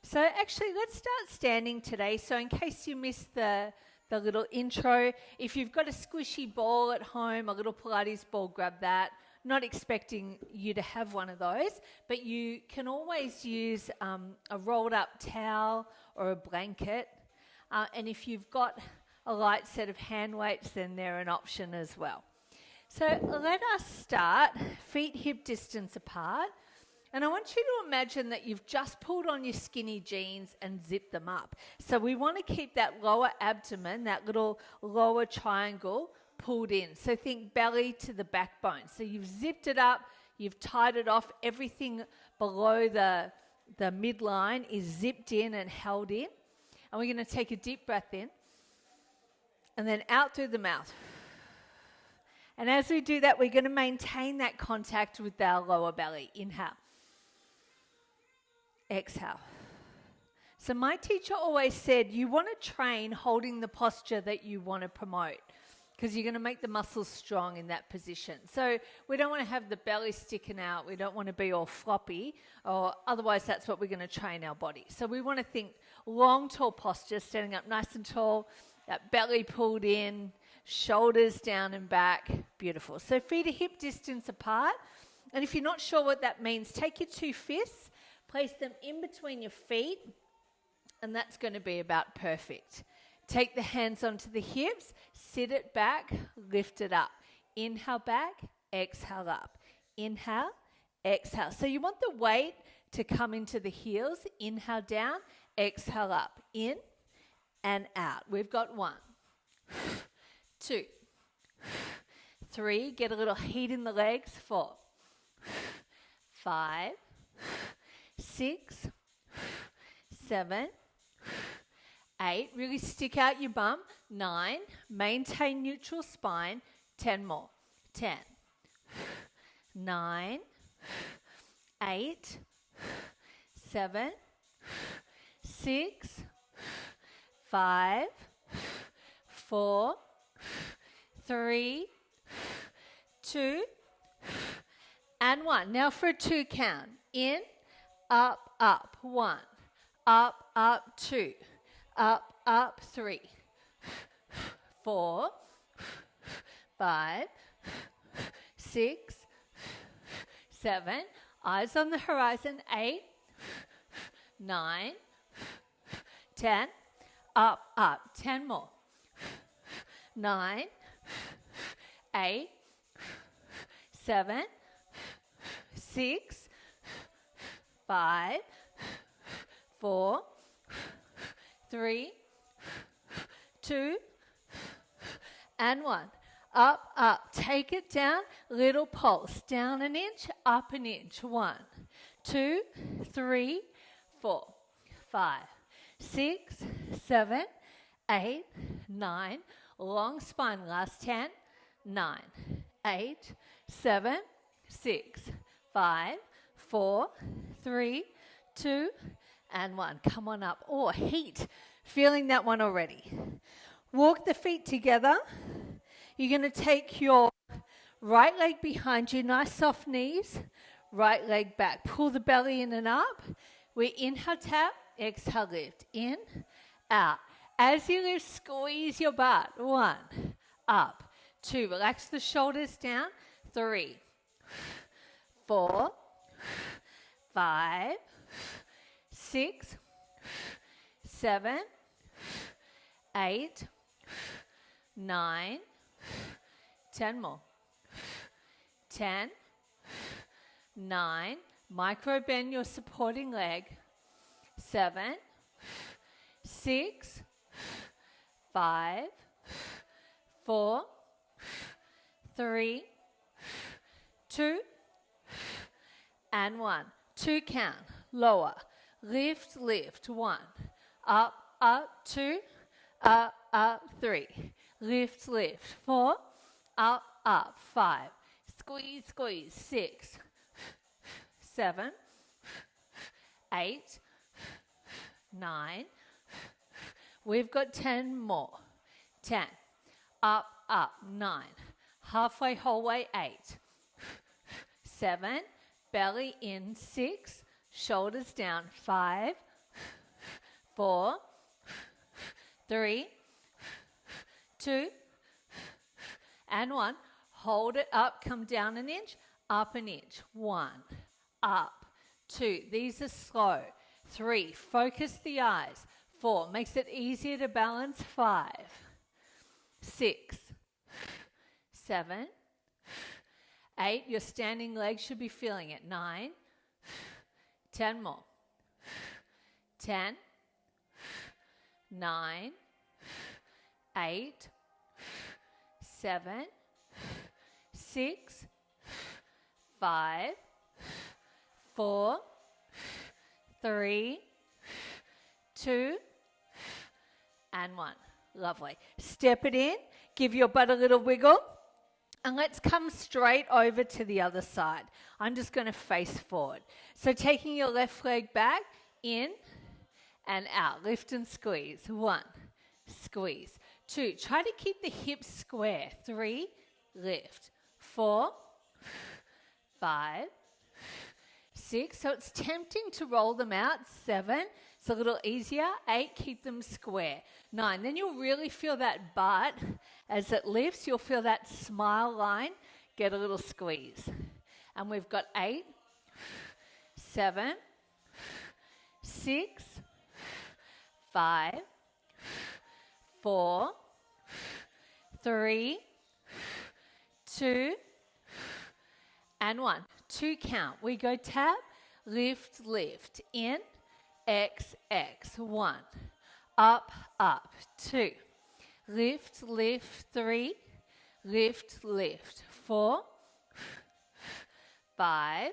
So actually, let's start standing today. So in case you missed the little intro, if you've got a squishy ball at home, a little Pilates ball, grab that. Not expecting you to have one of those, but you can always use a rolled up towel or a blanket. And if you've got a light set of hand weights, then they're an option as well. So let us start, feet hip distance apart. And I want you to imagine that you've just pulled on your skinny jeans and zipped them up. So we want to keep that lower abdomen, that little lower triangle, pulled in. So think belly to the backbone. So you've zipped it up, you've tied it off. Everything below the midline is zipped in and held in. And we're going to take a deep breath in and then out through the mouth. And as we do that, we're going to maintain that contact with our lower belly. Inhale. Exhale. So my teacher always said you want to train holding the posture that you want to promote because you're going to make the muscles strong in that position. So we don't want to have the belly sticking out. We don't want to be all floppy, or otherwise that's what we're going to train our body. So we want to think long, tall posture, standing up nice and tall, that belly pulled in, shoulders down and back. Beautiful. So feet are hip distance apart. And if you're not sure what that means, take your two fists, place them in between your feet, and that's going to be about perfect. Take the hands onto the hips, sit it back, lift it up. Inhale back, exhale up. Inhale, exhale. So you want the weight to come into the heels. Inhale down, exhale up. In and out. We've got 1, 2, 3. Get a little heat in the legs. 4, 5, 6, 7, 8. Really stick out your bum. 9. Maintain neutral spine. 10 more. 10, 9, 8, 7, 6, 5, 4, 3, 2, and 1. Now for a 2 count. In, up, up. 1, up, 2, up, 3, 4, 5, 6, 7. Eyes on the horizon. 8, 9, 10. Up. 10 more. 9, 8, 7, 6, 5, 4, 3, 2, and 1. Up. Take it down. Little pulse. Down an inch, up an inch. 1, 2, 3, 4, 5, 6, 7, 8, 9. Long spine. Last 10. 9, 8, 7, 6, 5, 4, 3, 2, and 1. Come on up. Oh, heat. Feeling that one already. Walk the feet together. You're going to take your right leg behind you. Nice soft knees. Right leg back. Pull the belly in and up. We inhale, tap. Exhale, lift. In, out. As you lift, squeeze your butt. 1, up. 2, relax the shoulders down. 3, 4, 5, 6, 7, 8, 9, 10 more. 10, 9. Micro bend your supporting leg. 7, 6, 5, 4, 3, 2, and 1. 2 count. Lower. Lift. 1. Up, 2. Up, 3. Lift. 4. Up, 5. Squeeze. 6, 7, 8, 9. We've got 10 more. 10. Up, 9. Halfway, whole way, 8. 7. Belly in, 6. Shoulders down, 5. 4, 3, 2, and 1. Hold it up, come down an inch, up an inch. 1, up, 2. These are slow. 3, focus the eyes. 4, makes it easier to balance. 5, 6, 7, 8. Your standing leg should be feeling it. 9, 10 more. 10, 9, 8, 7, 6, 5, 4, 3, 2, and 1. Lovely. Step it in, give your butt a little wiggle, and let's come straight over to the other side. I'm just going to face forward. So taking your left leg back, in and out. Lift and squeeze. 1, squeeze. 2, try to keep the hips square. 3, lift. 4, 5, 6. So it's tempting to roll them out. 7, it's a little easier. 8, keep them square. 9, then you'll really feel that butt as it lifts. You'll feel that smile line get a little squeeze. And we've got 8, 7, 6, 5, 4, 3, 2, and 1. 2 count. We go tap, lift, lift. In, X, X. 1. Up, up. 2. Lift, lift. 3. Lift, lift. 4, 5,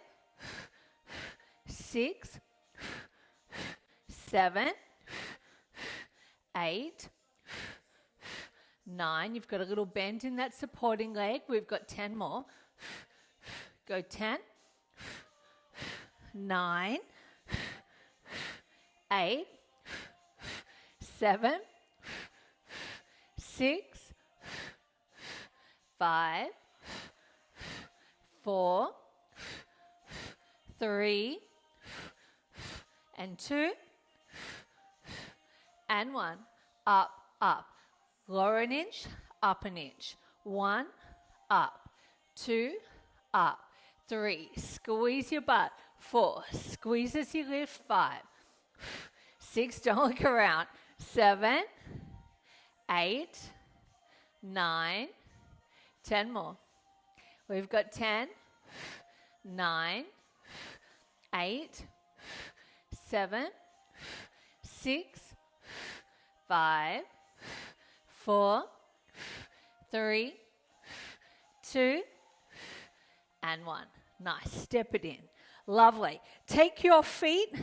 6, 7, 8, 9. You've got a little bend in that supporting leg. We've got 10 more. Go 10, 9, 8, 7, 6, 5, 4, 3, and 2, and 1. Up, up. Lower an inch, up an inch. 1, up. 2, up. 3, squeeze your butt. 4, squeeze as you lift. 5, 6, don't look around. 7, 8, 9, 10 more. We've got 10, 9, 8, 7, 6, 5, 4, 3, 2, and 1. Nice. Step it in. Lovely. Take your feet.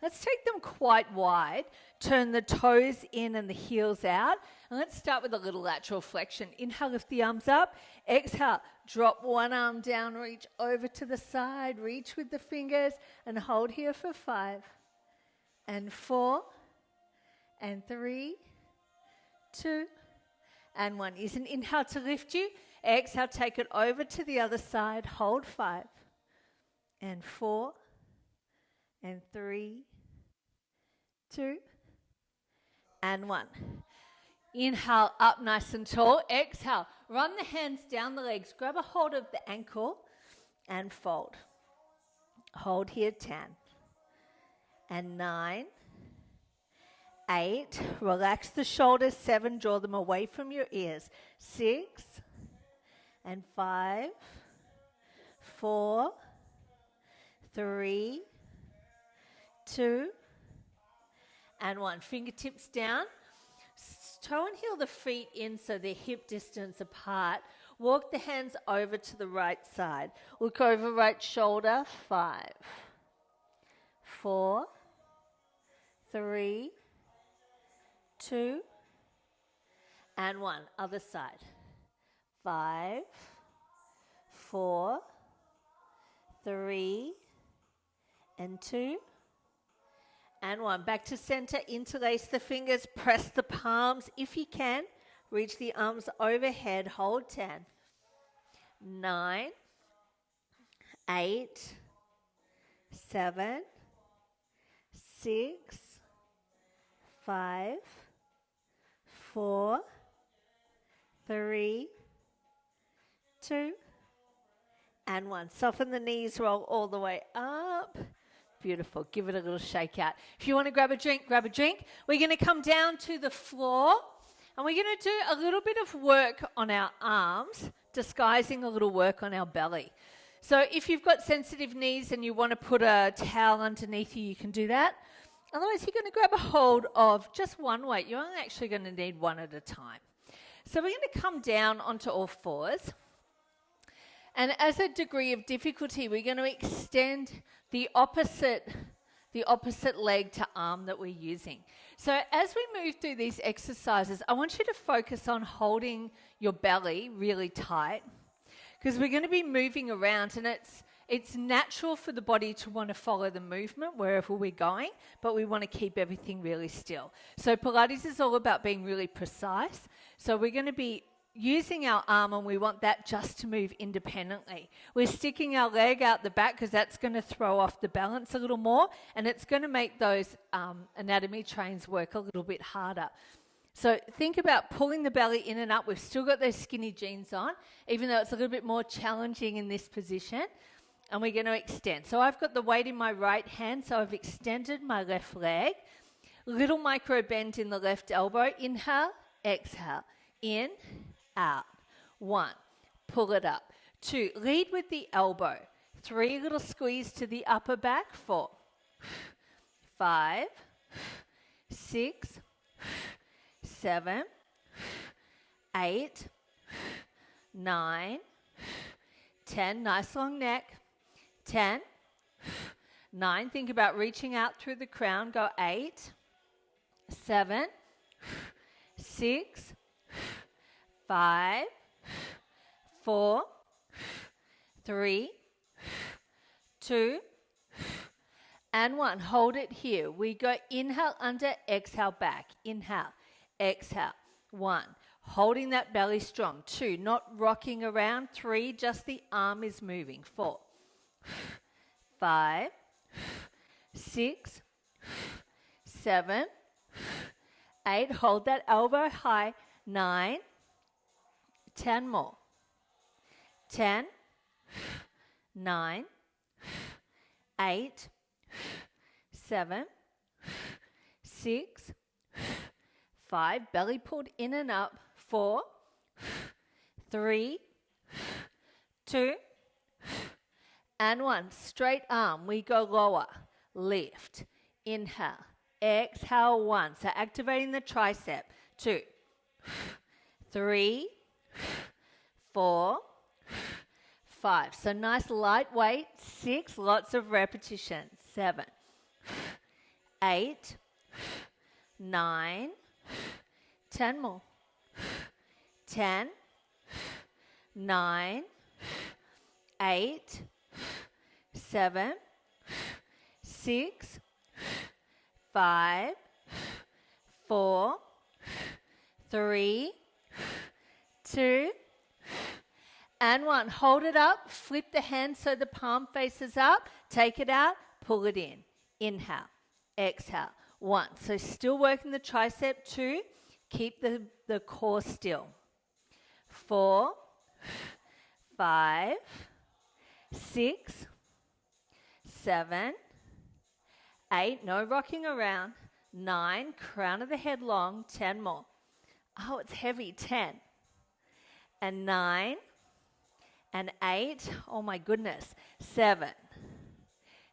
Let's take them quite wide. Turn the toes in and the heels out. And let's start with a little lateral flexion. Inhale, lift the arms up. Exhale, drop one arm down, reach over to the side. Reach with the fingers and hold here for 5 and 4 and 3, 2, and 1. Use an inhale to lift you. Exhale, take it over to the other side. Hold 5 and 4 and 3, 2, and 1. Inhale, up nice and tall. Exhale, run the hands down the legs. Grab a hold of the ankle and fold. Hold here 10 and 9, 8. Relax the shoulders. 7. Draw them away from your ears. 6 and 5, 4, 3, 2, and 1. Fingertips down. Toe and heel the feet in so they're hip distance apart. Walk the hands over to the right side. Look over right shoulder. 5, 4, 3, 2, and 1. Other side. 5, 4, 3, and 2, and 1. Back to center. Interlace the fingers. Press the palms if you can. Reach the arms overhead. Hold 10, 9, 8, 7, 6, 5, 4, 3, 2, and 1. Soften the knees, roll all the way up. Beautiful. Give it a little shake out. If you want to grab a drink, grab a drink. We're going to come down to the floor and we're going to do a little bit of work on our arms, disguising a little work on our belly. So if you've got sensitive knees and you want to put a towel underneath you, you can do that. Otherwise, you're going to grab a hold of just one weight. You're only actually going to need one at a time. So we're going to come down onto all fours. And as a degree of difficulty, we're going to extend the opposite leg to arm that we're using. So as we move through these exercises, I want you to focus on holding your belly really tight because we're going to be moving around and it's natural for the body to want to follow the movement wherever we're going, but we want to keep everything really still. So Pilates is all about being really precise. So we're going to be using our arm and we want that just to move independently. We're sticking our leg out the back because that's going to throw off the balance a little more and it's going to make those anatomy trains work a little bit harder. So think about pulling the belly in and up. We've still got those skinny jeans on, even though it's a little bit more challenging in this position. And we're going to extend. So I've got the weight in my right hand, so I've extended my left leg. Little micro bend in the left elbow. Inhale, exhale. In, out. 1, pull it up. 2, lead with the elbow. 3, little squeeze to the upper back. 4, 5, 6, 7, 8, 9, 10. Nice long neck. 10, 9. Think about reaching out through the crown. Go 8, 7, 6, 5, 4, 3, 2, and 1. Hold it here. We go inhale under, exhale back. Inhale, exhale. 1. Holding that belly strong. 2, not rocking around. 3, just the arm is moving. 4, 5, 6, 7, 8. Hold that elbow high. 9, 10 more. 10, 9, 8, 7, 6, 5. Belly pulled in and up. 4, 3, 2, and 1. Straight arm. We go lower. Lift. Inhale. Exhale. 1. So activating the tricep. 2, 3, 4, 5. So nice lightweight. 6. Lots of repetition. 7, 8, 9, 10 more. 10, 9, 8, 7, 6, 5, 4, 3, 2, and 1. Hold it up. Flip the hand so the palm faces up. Take it out. Pull it in. Inhale. Exhale. 1. So still working the tricep. 2. Keep the core still. 4, 5, 6, 7, 8. No rocking around. 9. Crown of the head long. 10 more. Oh, it's heavy. 10. And 9. And 8. Oh, my goodness. 7,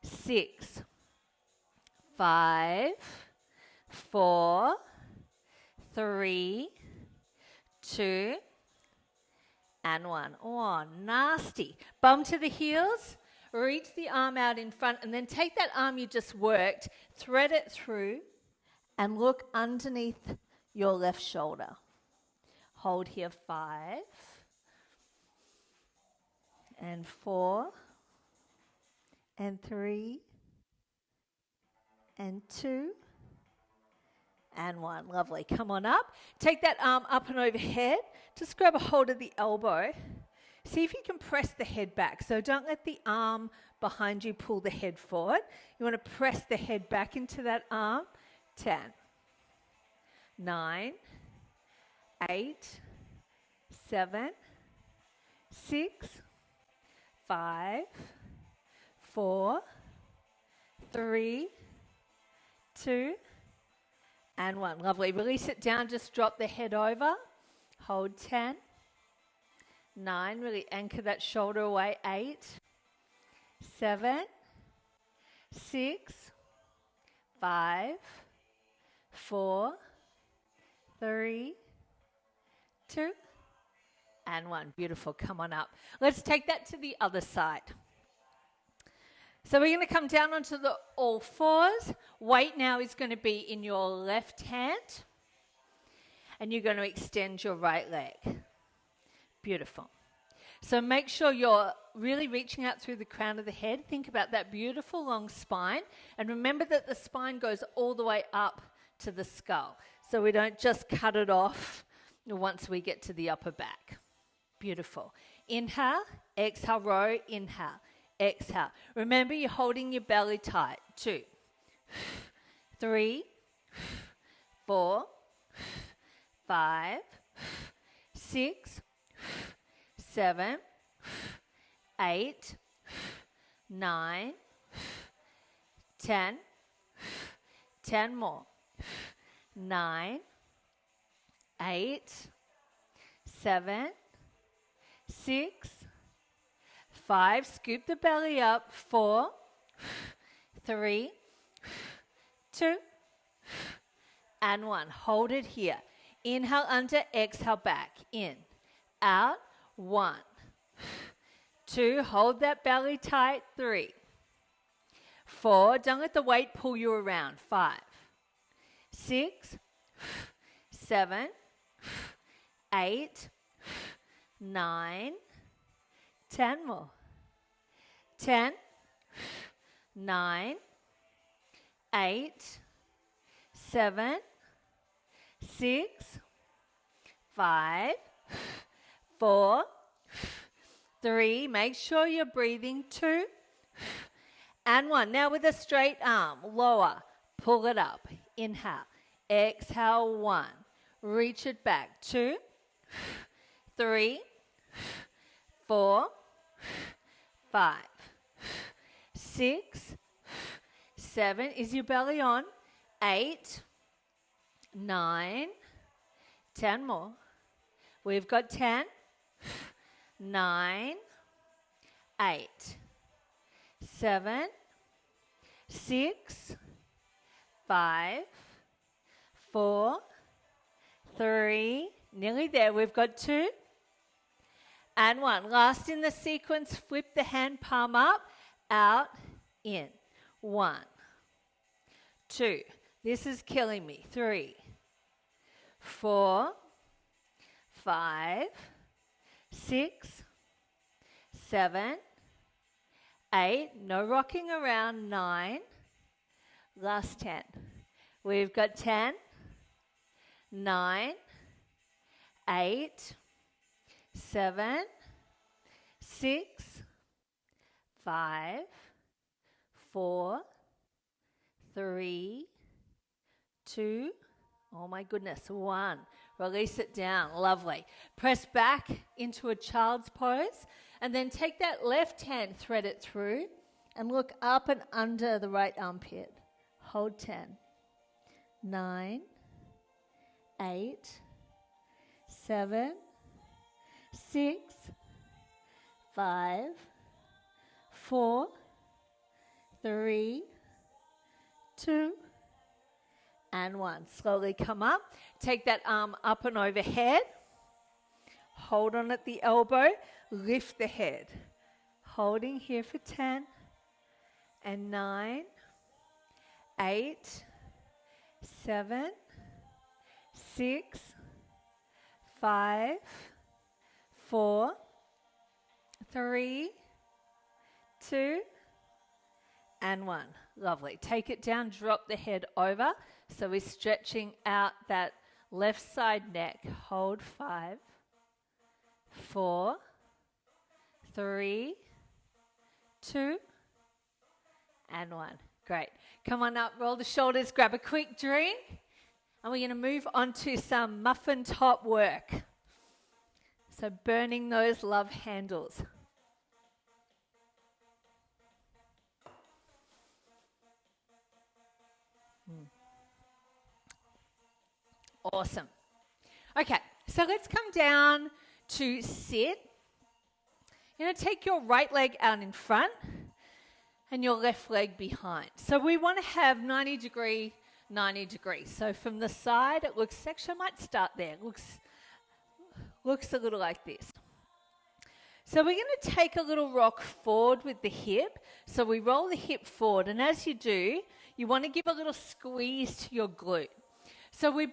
6, 5, 4, 3, 2, and 1. Oh, nasty. Bum to the heels. Reach the arm out in front and then take that arm you just worked, thread it through, and look underneath your left shoulder. Hold here. 5, and 4, and 3, and 2, and 1. Lovely. Come on up. Take that arm up and overhead. Just grab a hold of the elbow. See if you can press the head back. So don't let the arm behind you pull the head forward. You want to press the head back into that arm. 10, 9, 8, 7, 6, 5, 4, 3, 2, and 1. Lovely. Release it down. Just drop the head over. Hold 10, 9. Really anchor that shoulder away. 8, 7, 6, 5, 4, 3, 2, and 1. Beautiful. Come on up. Let's take that to the other side. So we're going to come down onto the all fours. Weight now is going to be in your left hand. And you're going to extend your right leg. Beautiful. So make sure you're really reaching out through the crown of the head. Think about that beautiful long spine. And remember that the spine goes all the way up to the skull. So we don't just cut it off once we get to the upper back. Beautiful. Inhale, exhale, row, inhale, exhale. Remember, you're holding your belly tight. 2, 3, 4, 5, 6, 7, 8, 9, 10, 10 more, 9, 8, 7, 6, 5, scoop the belly up, 4, 3, 2, and 1. Hold it here. Inhale under, exhale back, in, out, 1, 2, hold that belly tight, 3, 4, don't let the weight pull you around, 5, 6, 7, 8, 9, 10 more, 10, 9, 8, 7, 6, 5, 4, 3, make sure you're breathing, 2, and 1. Now with a straight arm, lower, pull it up, inhale, exhale, 1, reach it back, 2, 3, 4, 5, 6, 7, is your belly on, 8, 9, 10 more. We've got 10, 9, 8, 7, 6, 5, 4, 3, nearly there. We've got 2 and 1. Last in the sequence, flip the hand palm up, out, in. 1, 2. This is killing me. 3, 4, 5, 6, 7, 8. No rocking around. 9. Last 10. We've got 10, 9, 8, 7, 6, 5, 4, 3, 2, oh my goodness, 1. Release it down. Lovely. Press back into a child's pose and then take that left hand, thread it through and look up and under the right armpit. Hold 10, 9, 8, 7, 6, 5, 4, 3, 2, and 1. Slowly come up. Take that arm up and overhead. Hold on at the elbow. Lift the head. Holding here for 10 and 9, 8, 7, 6, 5, 4, 3, 2, and 1. Lovely. Take it down, drop the head over. So we're stretching out that left side neck. Hold 5, 4, 3, 2, and 1. Great. Come on up, roll the shoulders, grab a quick drink. And we're going to move on to some muffin top work. So burning those love handles. Awesome. Okay, so let's come down to sit. You're going to take your right leg out in front and your left leg behind. So we want to have 90 degrees. So from the side, it looks, actually I might start there. Looks a little like this. So we're going to take a little rock forward with the hip. So we roll the hip forward, and as you do, you want to give a little squeeze to your glute. So we're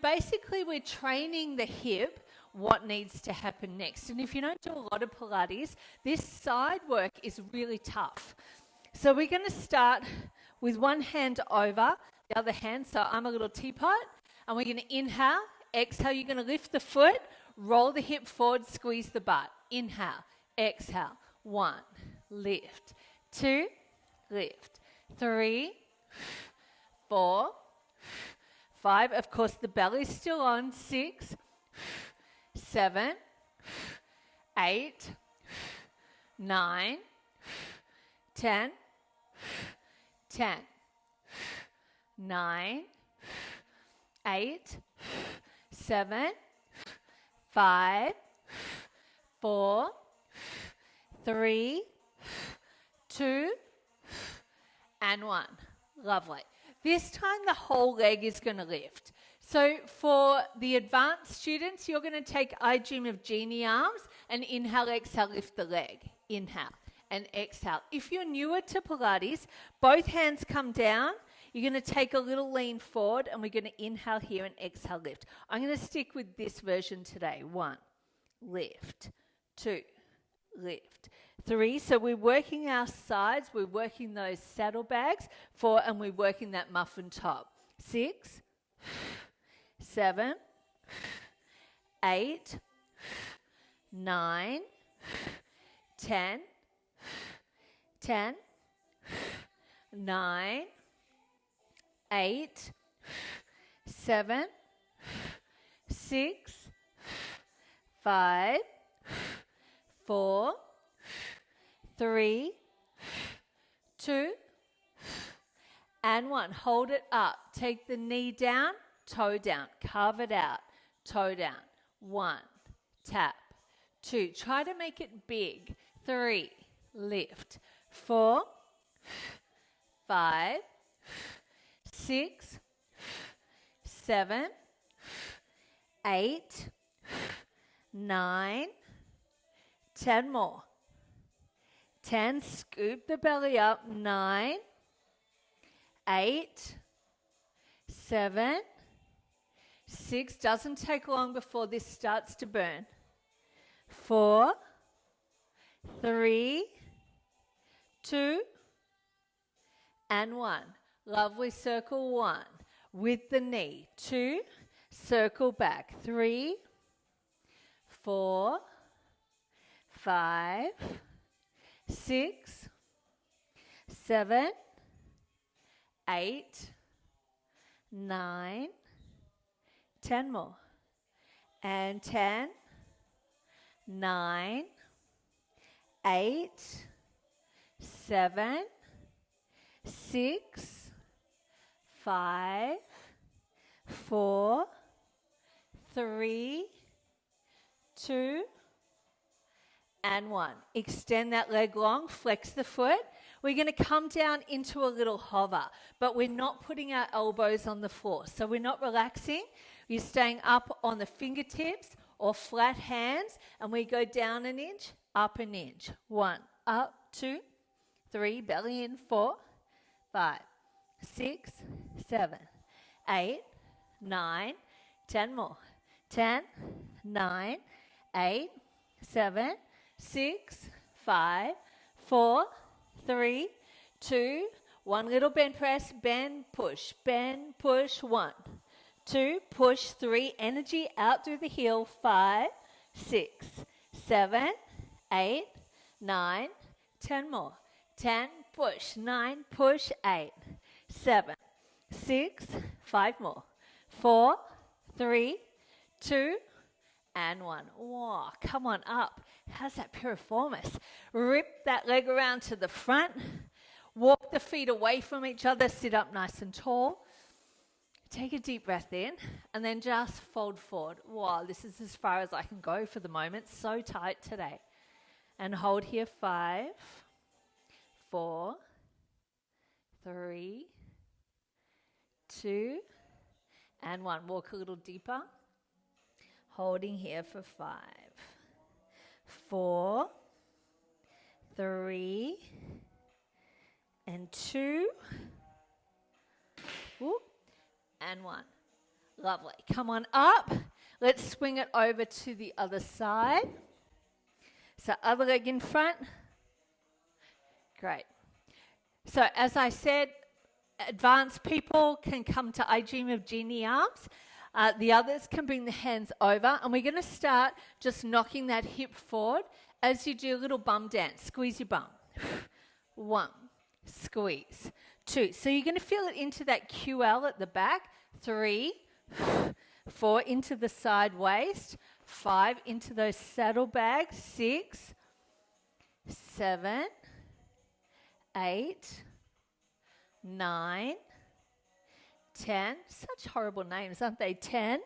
training the hip what needs to happen next. And if you don't do a lot of Pilates, this side work is really tough. So we're going to start with one hand over the other hand. So I'm a little teapot, and we're going to inhale, exhale. You're going to lift the foot, roll the hip forward, squeeze the butt. Inhale, exhale. 1, lift. 2, lift. 3, 4, 5. Of course, the belly's still on. 6, 7, 8, 9, 10, 10, 9, 8, 7, 5, 4, 3, 2, and 1. Lovely. This time the whole leg is going to lift. So for the advanced students, you're going to take I Dream of Genie arms and inhale, exhale, lift the leg. Inhale and exhale. If you're newer to Pilates, both hands come down. You're going to take a little lean forward, and we're going to inhale here and exhale, lift. I'm going to stick with this version today. 1, lift. 2, lift. 3, so we're working our sides, we're working those saddlebags. 4, and we're working that muffin top. 6, 7, 8, 9, 10, 10, 9, 8, 7, 6, 5, 4, 3, 2, and 1. Hold it up. Take the knee down, toe down. Carve it out, toe down. 1, tap. 2, try to make it big. 3, lift. 4, 5, 6, 7, 8, 9, 10 more. 10, scoop the belly up. 9, 8, 7, 6, doesn't take long before this starts to burn. 4, 3, 2, and 1. Lovely. Circle 1 with the knee. 2, circle back. 3, 4, 5, 6, 7, 8, 9, 10 more. And 10, 9, 8, 7, 6, 5, 4, 3, 2, and 1. Extend that leg long, flex the foot. We're going to come down into a little hover, but we're not putting our elbows on the floor. So we're not relaxing. You're staying up on the fingertips or flat hands, and we go down an inch, up an inch. 1, up, 2, 3, belly in, 4, 5, 6, 7, 8, 9, 10 more. 10, 9, 8, 7, 6, 5, 4, 3, 2, 1. Little bend press, bend, push, 1, 2, push, 3, energy out through the heel, 5, 6, 7, 8, 9, 10 more. 10, push, 9, push, 8, 7, 6, 5 more. 4, 3, 2, and 1. Whoa, come on up. How's that piriformis? Rip that leg around to the front. Walk the feet away from each other. Sit up nice and tall. Take a deep breath in and then just fold forward. Wow, this is as far as I can go for the moment. So tight today. And hold here. 5, 4, 3, 2, and 1. Walk a little deeper. Holding here for 5, 4, 3, and 2. Whoop. And 1. Lovely. Come on up. Let's swing it over to the other side. So other leg in front. Great. So as I said, advanced people can come to I Dream of Genie arms. The others can bring the hands over. And we're going to start just knocking that hip forward as you do a little bum dance. Squeeze your bum. 1. Squeeze. 2. So you're going to feel it into that QL at the back. 3, 4 into the side waist. 5 into those saddlebags. 6, 7, 8, 9, 10. Such horrible names, aren't they? 10,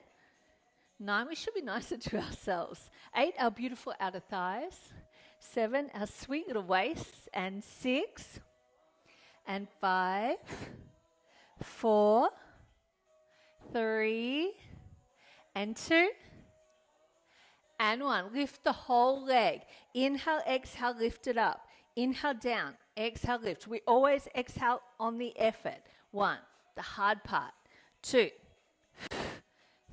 9. We should be nicer to ourselves. 8, our beautiful outer thighs. 7, our sweet little waists. And 6, and 5, 4, 3, and 2, and 1. Lift the whole leg. Inhale, exhale, lift it up. Inhale, down. Exhale, lift. We always exhale on the effort. 1, the hard part. 2,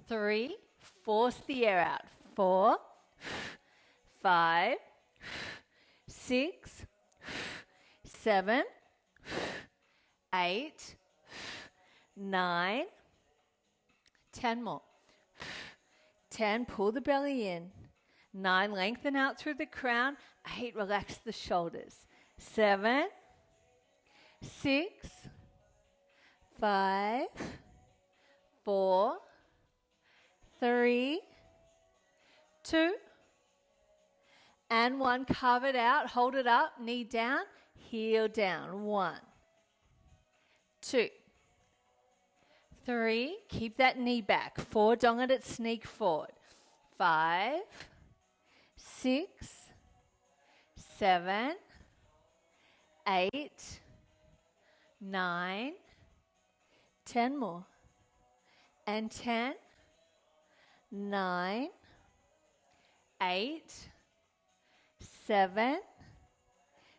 3, force the air out. 4, 5, 6, 7, 8, 9, 10 more. 10, pull the belly in. 9, lengthen out through the crown. 8, relax the shoulders. 7, 6, 5, 4, 3, 2, and 1. Carve it out. Hold it up. Knee down. Heel down. 1, 2, 3. Keep that knee back. 4. Don't let it sneak forward. 5, 6, 7, 8, 9, 10 more. And 10, 9, 8, 7,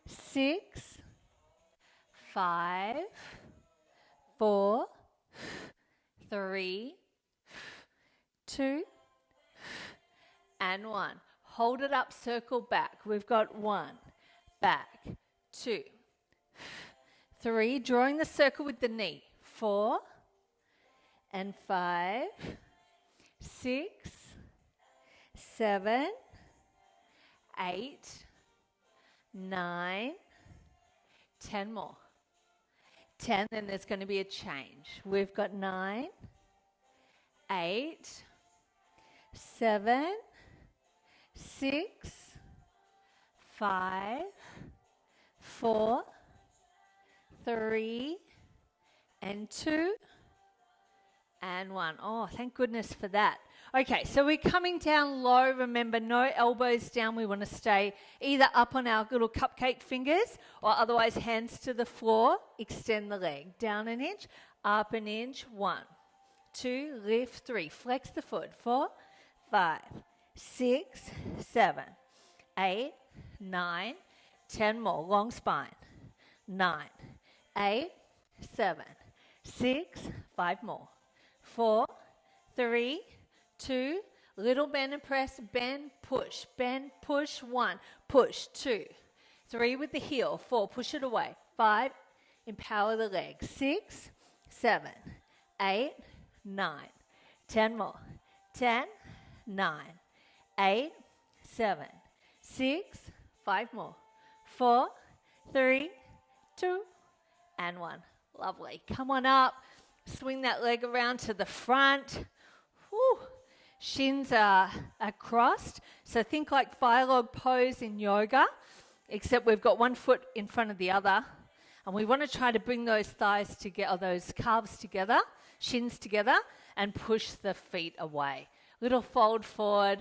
6, 5, 4, 3, 2, and 1. Hold it up, circle back. We've got 1, back, 2, 3, drawing the circle with the knee. 4, and 5, 6, 7, 8, 9, 10 more. 10, then there's going to be a change. We've got 9, 8, 7, 6, 5, 4, 3, and 2, and 1. Oh, thank goodness for that. Okay, so we're coming down low. Remember, no elbows down. We want to stay either up on our little cupcake fingers or otherwise hands to the floor. Extend the leg. Down an inch, up an inch. 1, 2, lift. 3, flex the foot. 4, 5, 6, 7, 8, 9, 10 more. Long spine. 9, 8, 7, 6, 5 more. 4, 3, 2, little bend and press, bend, push, 1, push, 2, 3 with the heel, 4, push it away, 5, empower the leg, 6, 7, 8, 9, 10 more, 10, 9, 8, 7, 6, 5 more, 4, 3, 2, and 1. Lovely. Come on up, swing that leg around to the front. Whew. shins are crossed. So think like fire log pose in yoga, except we've got one foot in front of the other. And we want to try to bring those thighs together, those calves together, shins together, and push the feet away. Little fold forward.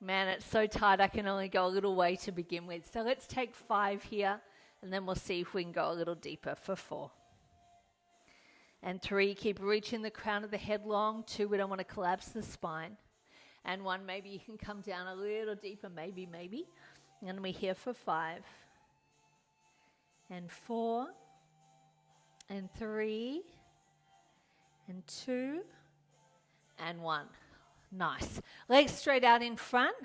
Man, it's so tight I can only go a little way to begin with. So let's take 5 here, and then we'll see if we can go a little deeper for 4. And 3, keep reaching the crown of the head long. 2, we don't want to collapse the spine. And 1, maybe you can come down a little deeper, maybe. And we're here for 5. And 4. And 3. And 2. And 1. Nice. Legs straight out in front.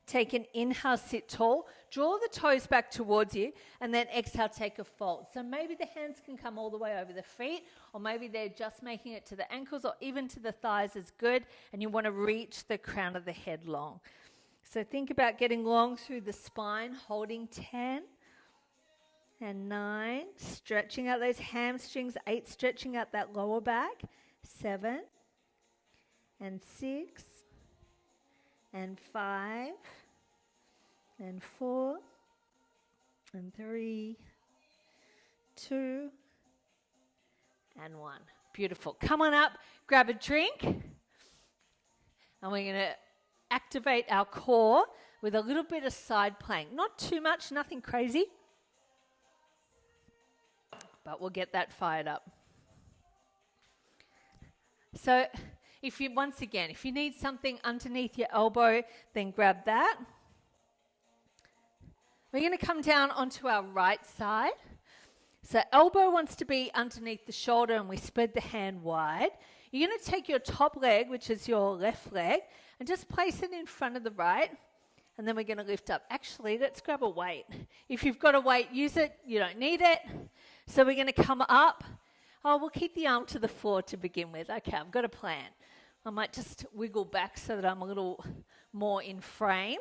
Take an inhale, sit tall. Draw the toes back towards you, and then exhale, take a fold. So maybe the hands can come all the way over the feet, or maybe they're just making it to the ankles, or even to the thighs is good, and you want to reach the crown of the head long. So think about getting long through the spine, holding 10 and 9, stretching out those hamstrings, 8, stretching out that lower back, 7 and 6 and 5 and 4 and 3, 2 and 1. Beautiful. Come on up, grab a drink, and we're going to activate our core with a little bit of side plank. Not too much, nothing crazy, but we'll get that fired up. So if you need something underneath your elbow, then grab that. We're going to come down onto our right side. So elbow wants to be underneath the shoulder, and we spread the hand wide. You're going to take your top leg, which is your left leg, and just place it in front of the right. And then we're going to lift up. Actually, let's grab a weight. If you've got a weight, use it. You don't need it. So we're going to come up. Oh, we'll keep the arm to the floor to begin with. Okay, I've got a plan. I might just wiggle back so that I'm a little more in frame.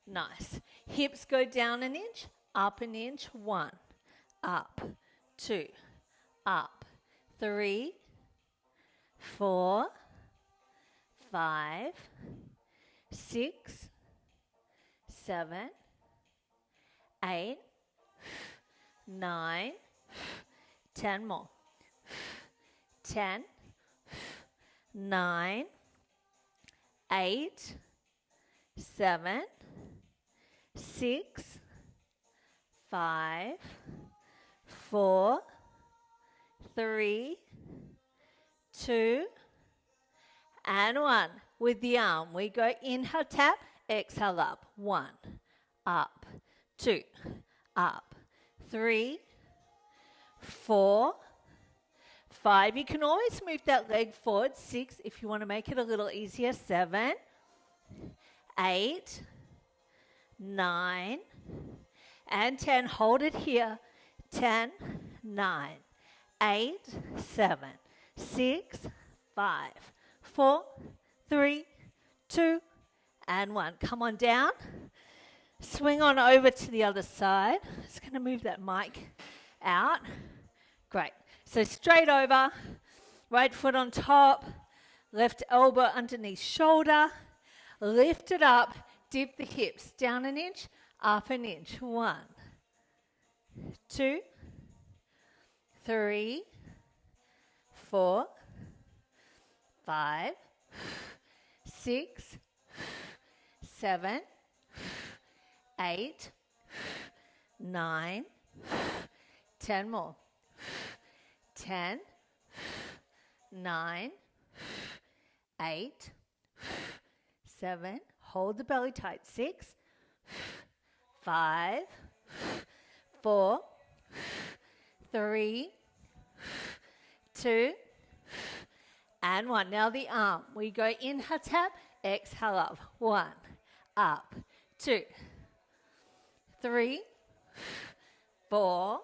Nice. Hips go down an inch, up an inch. 1, up, 2, up, 3, 4, 5, 6, 7, 8, 9, 10 more. 10, 9, 8, 7, 6, 5, 4, 3, 2, and 1. With the arm, we go inhale, tap, exhale up. 1, up, 2, up, 3, 4, 5. You can always move that leg forward. 6, if you want to make it a little easier. 7, 8, 9, and 10. Hold it here. 10, 9, 8, 7, 6, 5, 4, 3, 2, and 1. Come on down. Swing on over to the other side. Just going to move that mic out. Great. So straight over, right foot on top, left elbow underneath shoulder, lift it up, dip the hips down an inch, up an inch. 1, 2, 3, 4, 5, 6, 7, 8, 9, 10 more. 10, 9, 8, 7, hold the belly tight. 6, 5, 4, 3, 2, and 1. Now the arm. We go inhale, tap, exhale up. 1, up, 2, 3, 4,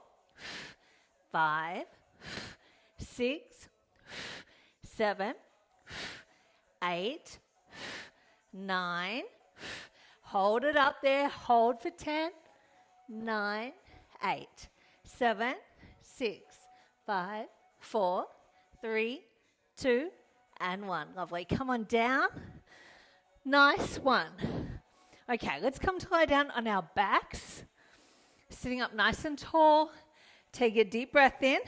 5, 6, 7, 8, 9. Hold it up there. Hold for 10, 9, 8, 7, 6, 5, 4, 3, 2, and 1. Lovely. Come on down. Nice one. Okay, let's come to lie down on our backs, sitting up nice and tall. Take a deep breath in,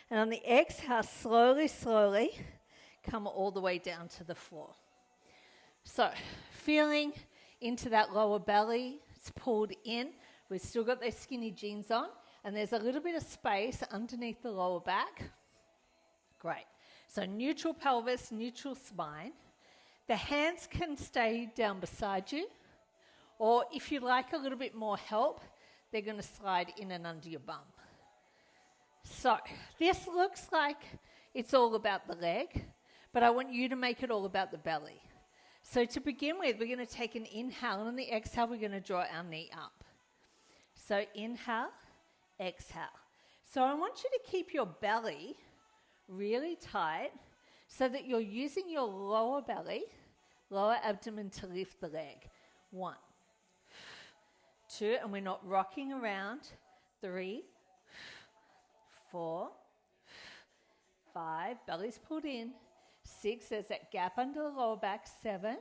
and on the exhale, slowly, slowly, come all the way down to the floor. So, feeling into that lower belly, it's pulled in. We've still got those skinny jeans on, and there's a little bit of space underneath the lower back. Great. So neutral pelvis, neutral spine. The hands can stay down beside you, or if you like a little bit more help, they're going to slide in and under your bum. So this looks like it's all about the leg, but I want you to make it all about the belly. So to begin with, we're going to take an inhale, and on the exhale, we're going to draw our knee up. So inhale, exhale. So I want you to keep your belly really tight so that you're using your lower belly, lower abdomen to lift the leg. 1, 2, and we're not rocking around. 3, 4, 5, belly's pulled in. 6, there's that gap under the lower back. 7,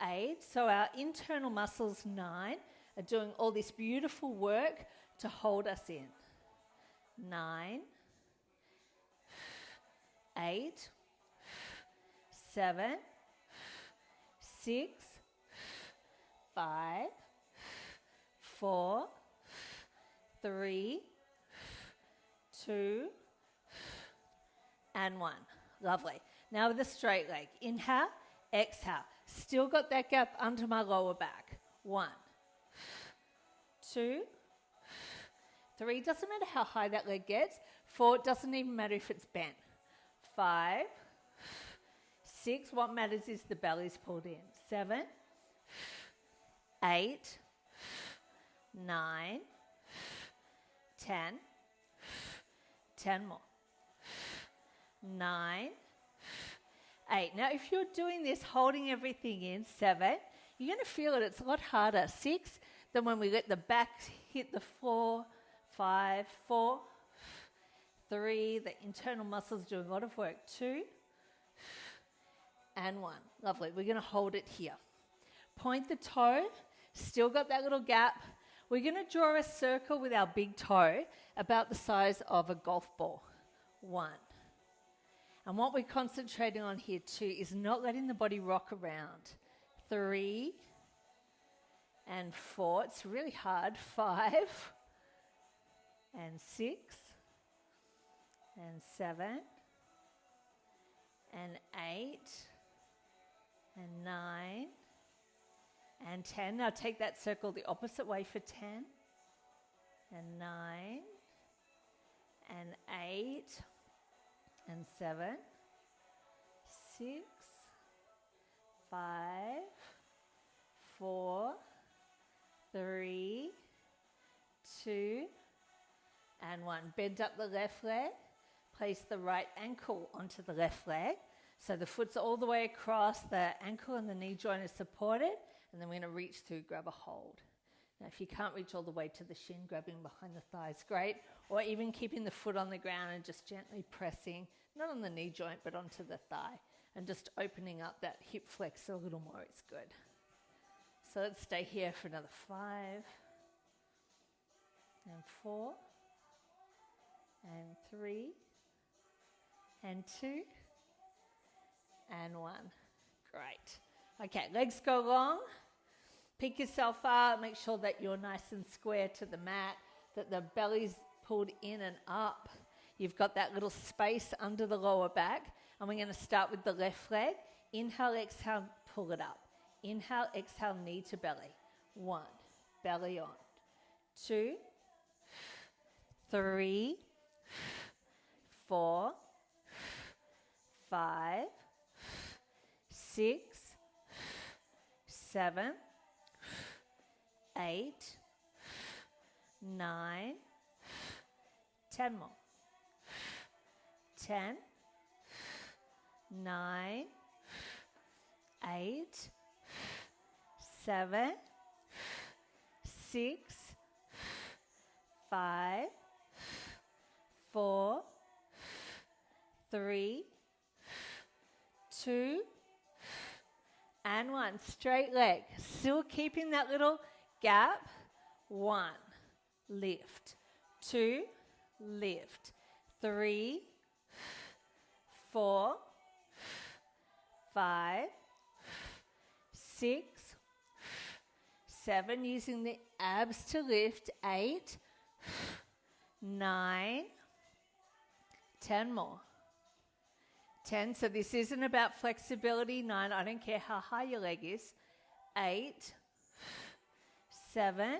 8, so our internal muscles. 9 are doing all this beautiful work to hold us in. 9, 8, 7, 6, 5, 4, 3, 2, and 1. Lovely. Now with a straight leg. Inhale, exhale. Still got that gap under my lower back. 1, 2, 3. Doesn't matter how high that leg gets. 4, doesn't even matter if it's bent. 5, 6. What matters is the belly's pulled in. 7, 8, 9, 10. 10 more. 9, 8. Now, if you're doing this, holding everything in, 7, you're going to feel it. It's a lot harder. 6, then when we let the back hit the floor. 5, 4, 3, the internal muscles doing a lot of work. 2, and 1. Lovely. We're going to hold it here. Point the toe. Still got that little gap. We're going to draw a circle with our big toe about the size of a golf ball. 1. And what we're concentrating on here too is not letting the body rock around. 3 and 4. It's really hard. 5 and 6 and 7 and 8 and 9 and 10. Now take that circle the opposite way for 10 and 9 and 8 and 7, 6, 5, 4, 3, 2, and 1. Bend up the left leg. Place the right ankle onto the left leg. So the foot's all the way across, the ankle and the knee joint is supported, and then we're going to reach through, grab a hold. Now, if you can't reach all the way to the shin, grabbing behind the thighs, great. Or even keeping the foot on the ground and just gently pressing, not on the knee joint, but onto the thigh. And just opening up that hip flexor a little more is good. So let's stay here for another 5 and 4 and 3 and 2 and 1. Great. Okay, legs go long. Pick yourself up. Make sure that you're nice and square to the mat, that the belly's pulled in and up. You've got that little space under the lower back. And we're going to start with the left leg. Inhale, exhale, pull it up. Inhale, exhale, knee to belly. 1, belly on. 2, 3, 4, 5, 6, 7, 8, 9, 10 more. 10, 9, 8, 7, 6, 5, 4, 3, 2, and 1. Straight leg. Still keeping that little gap. 1. Lift. 2. Lift. 3. 4. 5. 6. 7. Using the abs to lift. 8. 9. 10 more. 10, so this isn't about flexibility. 9, I don't care how high your leg is. 8, 7,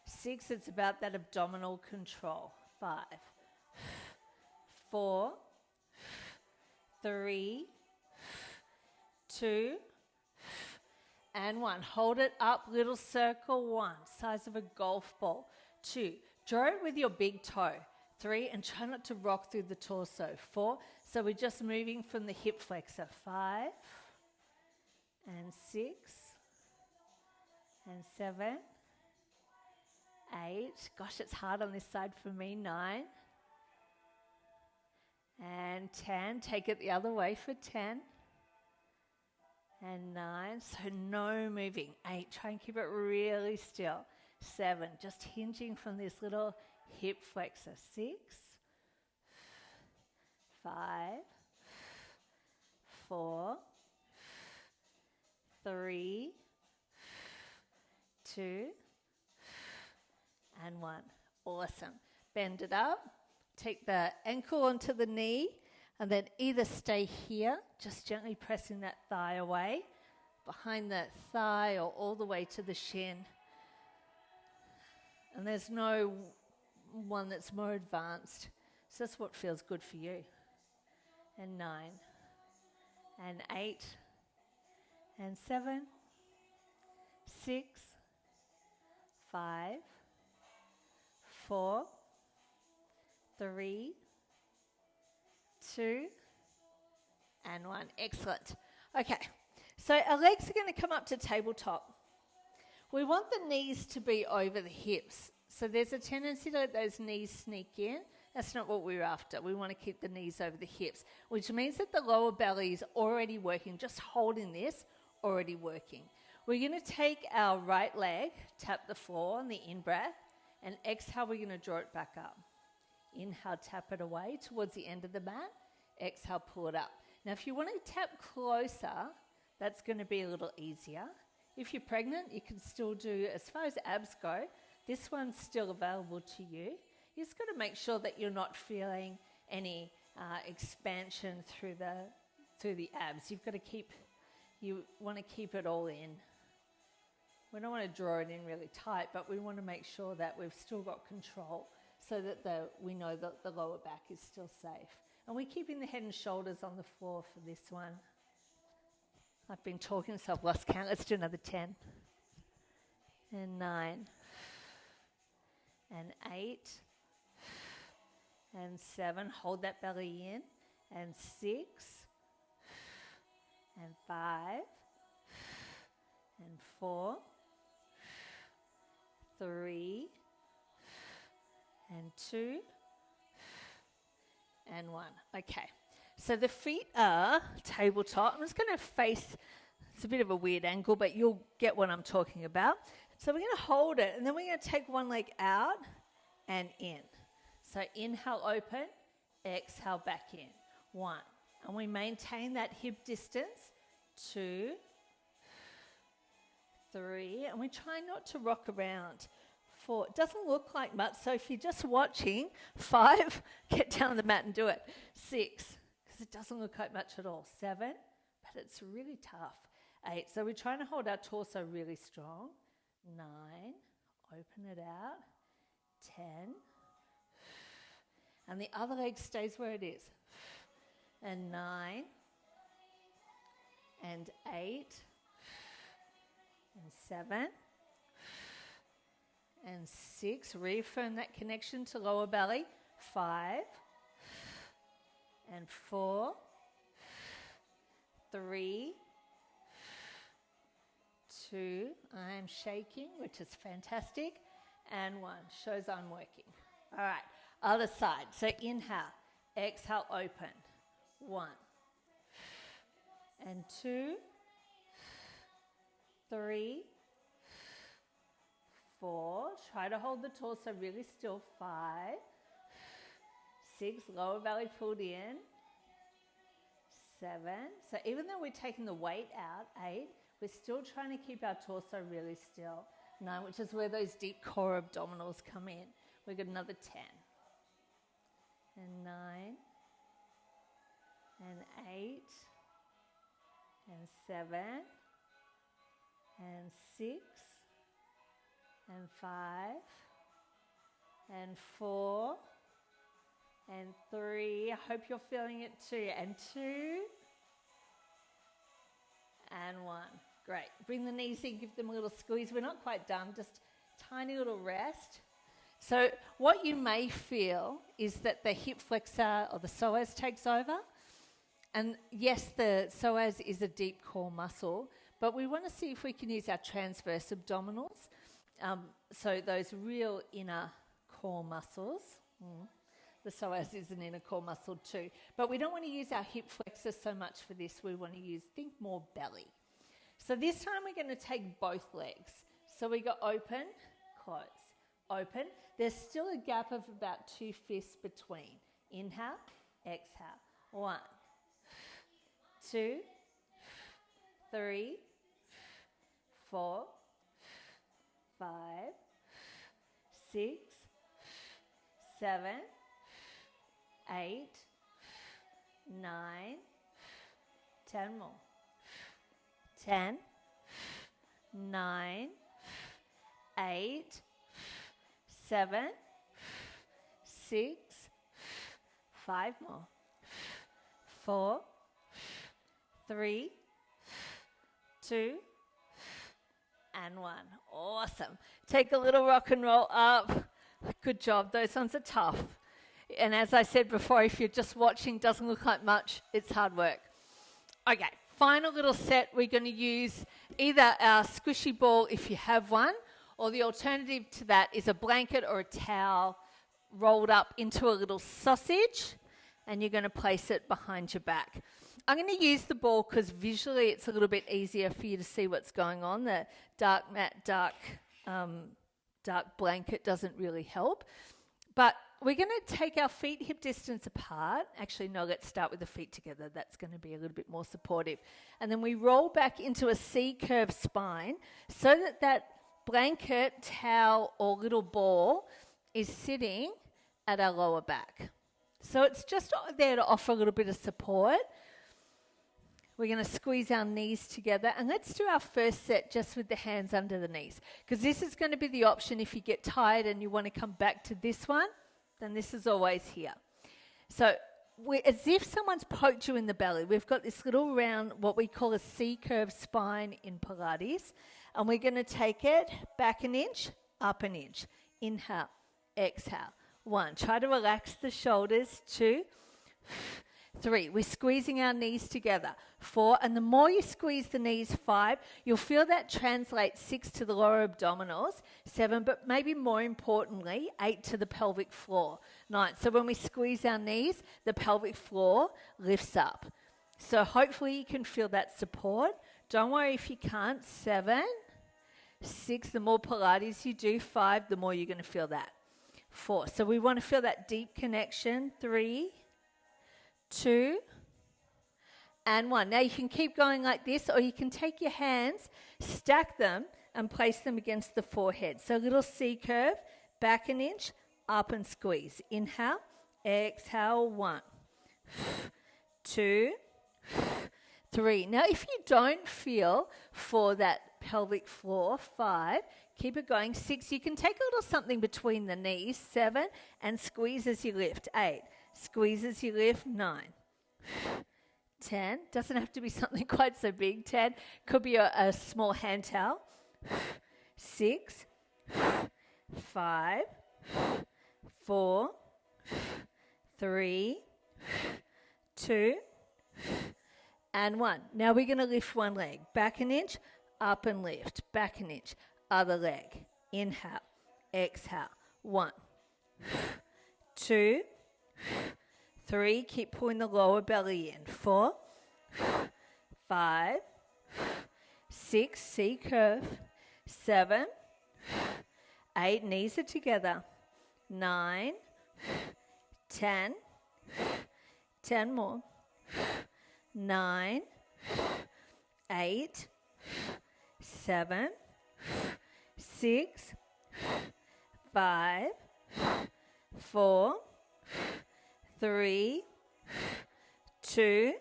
6, it's about that abdominal control. 5, 4, 3, 2, and 1. Hold it up, little circle. 1, size of a golf ball. 2, draw it with your big toe. 3, and try not to rock through the torso. 4, so we're just moving from the hip flexor. 5, and 6, and 7, 8. Gosh, it's hard on this side for me. 9, and 10. Take it the other way for 10, and 9. So no moving. 8, try and keep it really still. 7, just hinging from this little hip flexor. 6, 5, 4, 3, 2, and 1. Awesome. Bend it up. Take the ankle onto the knee, and then either stay here, just gently pressing that thigh away, behind that thigh, or all the way to the shin. And there's no one that's more advanced. So that's what feels good for you. And 9, and 8, and 7, 6, 5, 4, 3, 2, and 1. Excellent. Okay, so our legs are going to come up to tabletop. We want the knees to be over the hips. So there's a tendency to let those knees sneak in. That's not what we're after. We want to keep the knees over the hips, which means that the lower belly is already working. Just holding this, already working. We're going to take our right leg, tap the floor on the in-breath, and exhale, we're going to draw it back up. Inhale, tap it away towards the end of the mat. Exhale, pull it up. Now, if you want to tap closer, that's going to be a little easier. If you're pregnant, you can still do, as far as abs go, this one's still available to you. You just got to make sure that you're not feeling any expansion through the abs. You want to keep it all in. We don't want to draw it in really tight, but we want to make sure that we've still got control so that we know that the lower back is still safe. And we're keeping the head and shoulders on the floor for this one. I've been talking, so I've lost count. Let's do another 10. And 9. And 8. And 7. Hold that belly in. And 6. And 5. And 4. 3. And 2. And 1. Okay. So the feet are tabletop. I'm just going to face, it's a bit of a weird angle, but you'll get what I'm talking about. So we're going to hold it, and then we're going to take one leg out and in. So inhale, open, exhale, back in. 1. And we maintain that hip distance. 2, 3, and we try not to rock around. 4, it doesn't look like much, so if you're just watching, 5, get down on the mat and do it. 6, because it doesn't look like much at all. 7, but it's really tough. 8, so we're trying to hold our torso really strong. 9, open it out. 10, and the other leg stays where it is. And 9, and 8, and 7, and 6. Reaffirm that connection to lower belly. 5, and 4, 3, 2. I'm shaking, which is fantastic. And 1. Shows I'm working. All right, other side. So inhale, exhale, open. 1, and 2, 3, 4. Try to hold the torso really still. 5, 6. Lower belly pulled in. 7. So even though we're taking the weight out, 8, we're still trying to keep our torso really still. 9, which is where those deep core abdominals come in. We've got another 10. And 9. And 8. And 7. And 6. And 5. And 4. And 3. I hope you're feeling it too. And 2. And 1. Great. Bring the knees in, give them a little squeeze. We're not quite done, just tiny little rest. So what you may feel is that the hip flexor or the psoas takes over. And yes, the psoas is a deep core muscle, but we want to see if we can use our transverse abdominals. So those real inner core muscles. The psoas is an inner core muscle too. But we don't want to use our hip flexor so much for this. We want to think more belly. So this time we're going to take both legs. So we go open, close, open. There's still a gap of about 2 fists between. Inhale, exhale. 1, 2, 3, 4, 5, 6, 7, 8, 9, 10 more. 10, 9, 8, 7, 6, 5 more. 4, 3, 2, and 1. Awesome. Take a little rock and roll up. Good job. Those ones are tough. And as I said before, if you're just watching, doesn't look like much, it's hard work. Okay, final little set. We're going to use either our squishy ball if you have one, or the alternative to that is a blanket or a towel rolled up into a little sausage, and you're going to place it behind your back. I'm going to use the ball because visually it's a little bit easier for you to see what's going on. The dark blanket doesn't really help. But we're going to take our feet hip distance apart. Actually, no, let's start with the feet together. That's going to be a little bit more supportive. And then we roll back into a C-curve spine so that that blanket, towel, or little ball is sitting at our lower back. So it's just there to offer a little bit of support. We're going to squeeze our knees together. And let's do our first set just with the hands under the knees. Because this is going to be the option if you get tired and you want to come back to this one. Then this is always here. So as if someone's poked you in the belly. We've got this little round, what we call a C-curve spine in Pilates. And we're going to take it back an inch, up an inch. Inhale, exhale. 1. Try to relax the shoulders. 2, 3. We're squeezing our knees together. 4. And the more you squeeze the knees, 5. You'll feel that translate 6 to the lower abdominals. 7. But maybe more importantly, 8 to the pelvic floor. 9. So when we squeeze our knees, the pelvic floor lifts up. So hopefully you can feel that support. Don't worry if you can't. 7, 6. The more Pilates you do. 5. The more you're going to feel that. 4. So we want to feel that deep connection. 3, 2, and 1. Now you can keep going like this, or you can take your hands, stack them, and place them against the forehead. So a little C curve, back an inch, up and squeeze. Inhale, exhale, 1, 2, 3. Now if you don't feel for that pelvic floor, 5, keep it going. 6, you can take a little something between the knees. 7, and squeeze as you lift. 8, squeeze as you lift. 9, 10, doesn't have to be something quite so big. 10, could be a small hand towel. 6, 5, 4, 3, 2, and 1. Now we're going to lift one leg. Back an inch, up and lift. Back an inch, other leg. Inhale, exhale. 1, 2, 3, keep pulling the lower belly in. 4, 5, 6, C curve, 7, 8, knees are together, 9, 10, 10 more, 9, 8, 7, 6, 5, 4, 3, 2,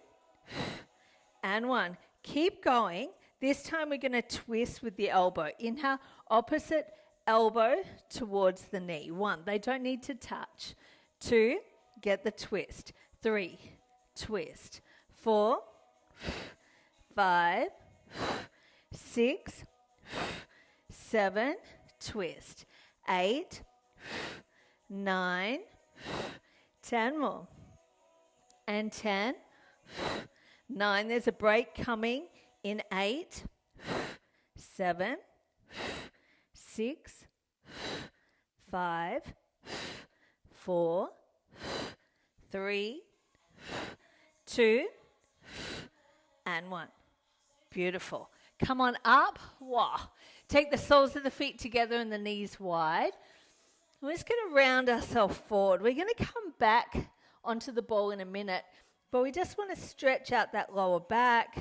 and 1. Keep going. This time we're going to twist with the elbow. Inhale, opposite elbow towards the knee. 1, they don't need to touch. 2, get the twist. 3, twist. 4, 5, 6, 7, twist. 8, 9, 10 more. And 10, 9, there's a break coming in 8, 7, 6, 5, 4, 3, 2, and 1. Beautiful. Come on up. Wow. Take the soles of the feet together and the knees wide. We're just going to round ourselves forward. We're going to come back onto the ball in a minute, but we just want to stretch out that lower back.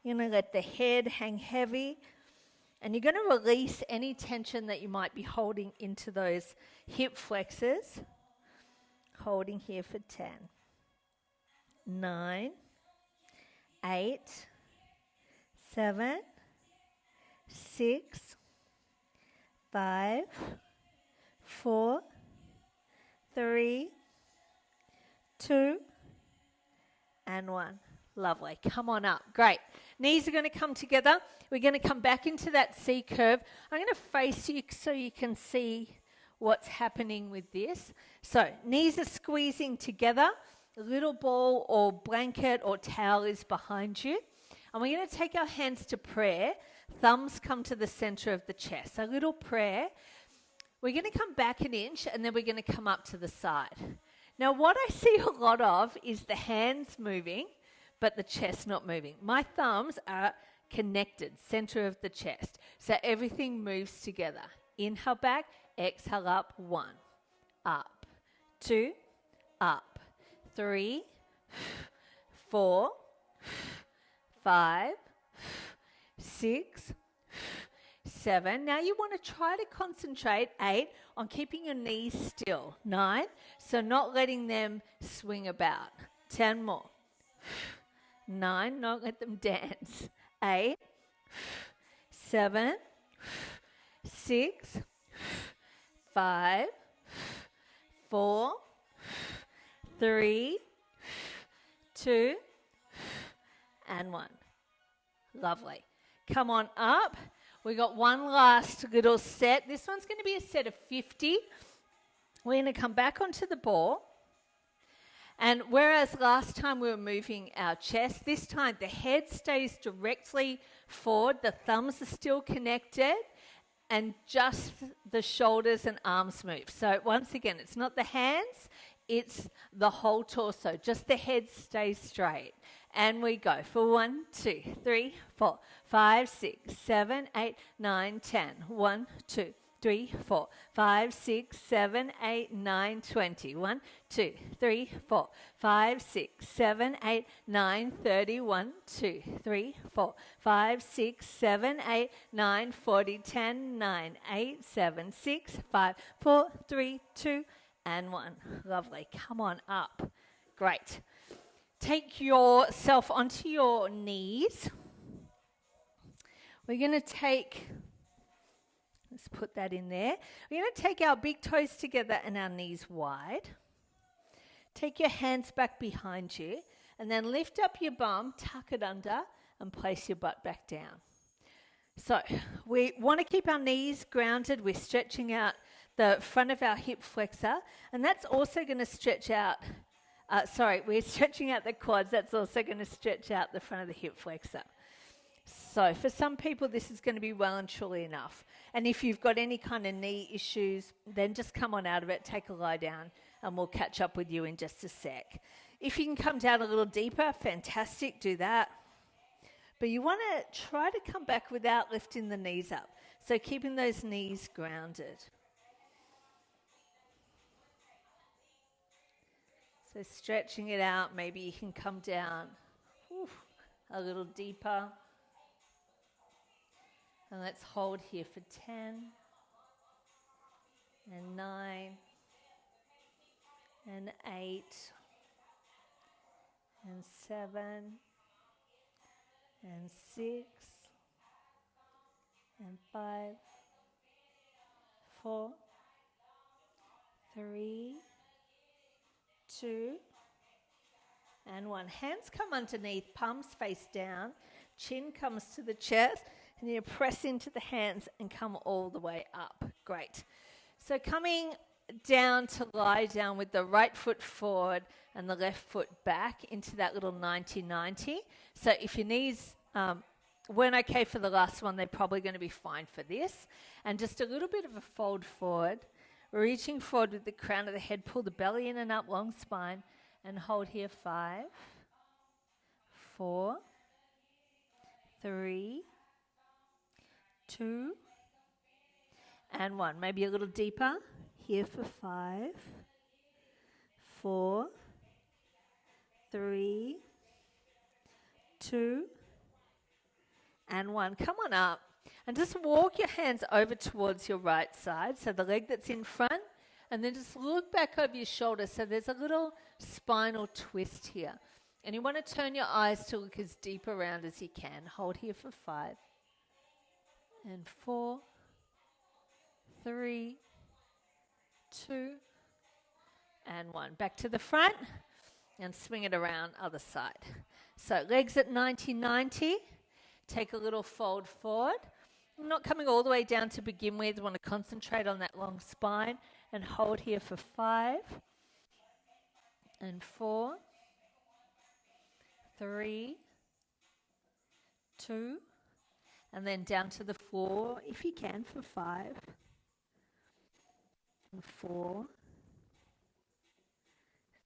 You're going to let the head hang heavy, and you're going to release any tension that you might be holding into those hip flexors. Holding here for 10, 9, 8, 7, 6, 5, 4, 3, 2, and 1. Lovely. Come on up. Great. Knees are going to come together. We're going to come back into that C curve. I'm going to face you so you can see what's happening with this. So knees are squeezing together. A little ball or blanket or towel is behind you. And we're going to take our hands to prayer. Thumbs come to the center of the chest. A little prayer. We're going to come back an inch and then we're going to come up to the side. Now what I see a lot of is the hands moving, but the chest not moving. My thumbs are connected, center of the chest. So everything moves together. Inhale back, exhale up. 1, up, 2, up, 3, 4, 5, 6, 7. Now you want to try to concentrate, 8, on keeping your knees still. 9, so not letting them swing about. 10 more. 9, not let them dance. 8, 7, 6, 5, 4, 3, 2, and 1. Lovely. Come on up. We got one last little set. This one's going to be a set of 50. We're going to come back onto the ball. And whereas last time we were moving our chest, this time the head stays directly forward, the thumbs are still connected, and just the shoulders and arms move. So once again, it's not the hands, it's the whole torso. Just the head stays straight. And we go for 1, 2, 3, 4, 5, 6, 7, 8, 9, 10. 1, 2, 3, 4, 5, 6, 7, 8, 9, 20. 1, 2, 3, 4, 5, 6, 7, 8, 9, 30. 1, 2, 3, 4, 5, 6, 7, 8, 9, 40, 10, 9, 8, 7, 6, 5, 4, 3, 2, and 1. Lovely. Come on up. Great. Take yourself onto your knees. We're going to take, let's put that in there. We're going to take our big toes together and our knees wide. Take your hands back behind you and then lift up your bum, tuck it under and place your butt back down. So we want to keep our knees grounded. We're stretching out the front of our hip flexor, and that's also going to stretch out we're stretching out the quads. That's also going to stretch out the front of the hip flexor. So for some people, this is going to be well and truly enough. And if you've got any kind of knee issues, then just come on out of it, take a lie down, and we'll catch up with you in just a sec. If you can come down a little deeper, fantastic, do that. But you want to try to come back without lifting the knees up. So keeping those knees grounded. So stretching it out, maybe you can come down a little deeper. And let's hold here for 10 and 9 and 8 and 7 and 6 and 5, 4, 3, 2, and 1. Hands come underneath, palms face down, chin comes to the chest, and you press into the hands and come all the way up. Great. So coming down to lie down with the right foot forward and the left foot back into that little 90-90. So if your knees weren't okay for the last one, they're probably going to be fine for this. And just a little bit of a fold forward, reaching forward with the crown of the head, pull the belly in and up, long spine, and hold here 5, 4, 3, 2, and 1. Maybe a little deeper. Here for 5, 4, 3, 2, and 1. Come on up. And just walk your hands over towards your right side. So the leg that's in front. And then just look back over your shoulder. So there's a little spinal twist here. And you want to turn your eyes to look as deep around as you can. Hold here for 5. And 4, 3, 2, and 1. Back to the front and swing it around other side. So legs at 90-90. Take a little fold forward. I'm not coming all the way down to begin with. I want to concentrate on that long spine and hold here for 5 and 4, 3, 2, and then down to the floor if you can for 5 and 4,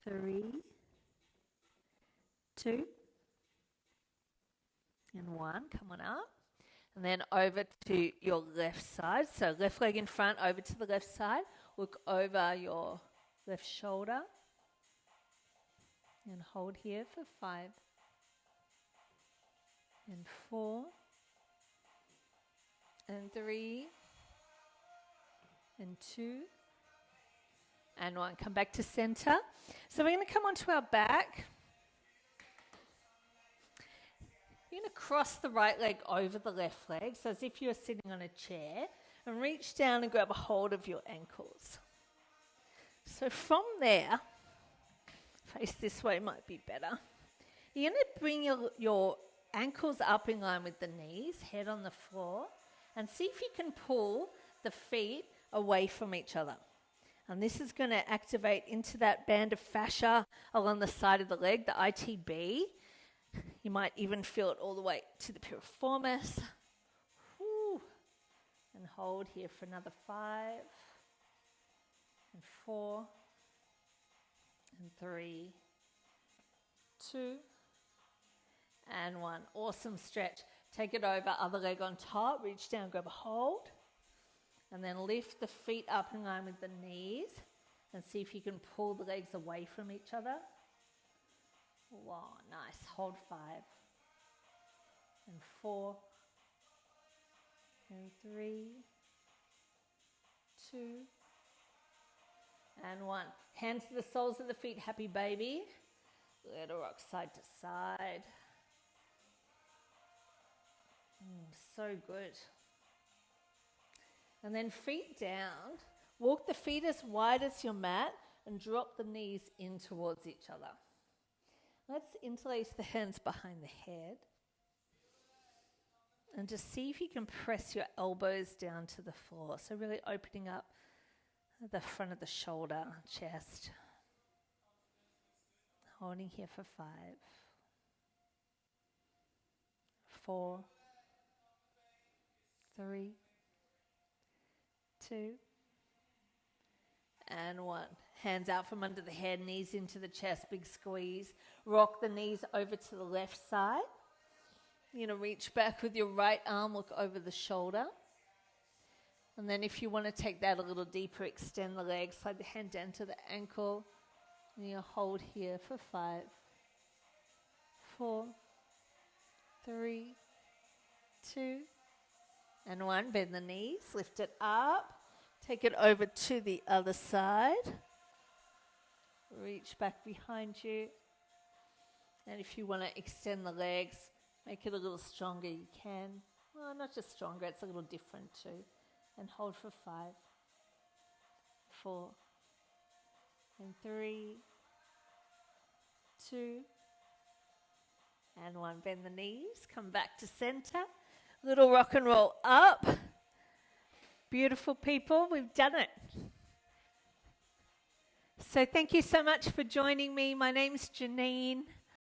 3, 2, and 1. Come on up. And then over to your left side. So left leg in front, over to the left side. Look over your left shoulder. And hold here for 5 and 4 and 3 and 2 and 1. Come back to center. So we're going to come onto our back. You're going to cross the right leg over the left leg, so as if you're sitting on a chair, and reach down and grab a hold of your ankles. So from there, face this way might be better. You're going to bring your ankles up in line with the knees, head on the floor, and see if you can pull the feet away from each other. And this is going to activate into that band of fascia along the side of the leg, the ITB. You might even feel it all the way to the piriformis. Whew. And hold here for another 5 and 4 and 3, 2 and 1. Awesome stretch. Take it over, other leg on top, reach down, grab a hold, and then lift the feet up in line with the knees and see if you can pull the legs away from each other. Wow, nice. Hold 5 and 4 and 3, 2 and 1. Hands to the soles of the feet, happy baby. Let it rock side to side. So good. And then feet down. Walk the feet as wide as your mat and drop the knees in towards each other. Let's interlace the hands behind the head. And just see if you can press your elbows down to the floor. So really opening up the front of the shoulder, chest. Holding here for 5, 4, 3, 2, and 1. Hands out from under the head, knees into the chest, big squeeze. Rock the knees over to the left side. You're going to reach back with your right arm, look over the shoulder. And then if you want to take that a little deeper, extend the leg, slide the hand down to the ankle. And you hold here for 5, 4, 3, 2, and 1. Bend the knees, lift it up. Take it over to the other side. Reach back behind you. And if you want to extend the legs, make it a little stronger, you can. Well, not just stronger, it's a little different too. And hold for 5, 4, and 3, 2, and 1. Bend the knees, come back to center. Little rock and roll up. Beautiful people, we've done it. So thank you so much for joining me. My name's Janine.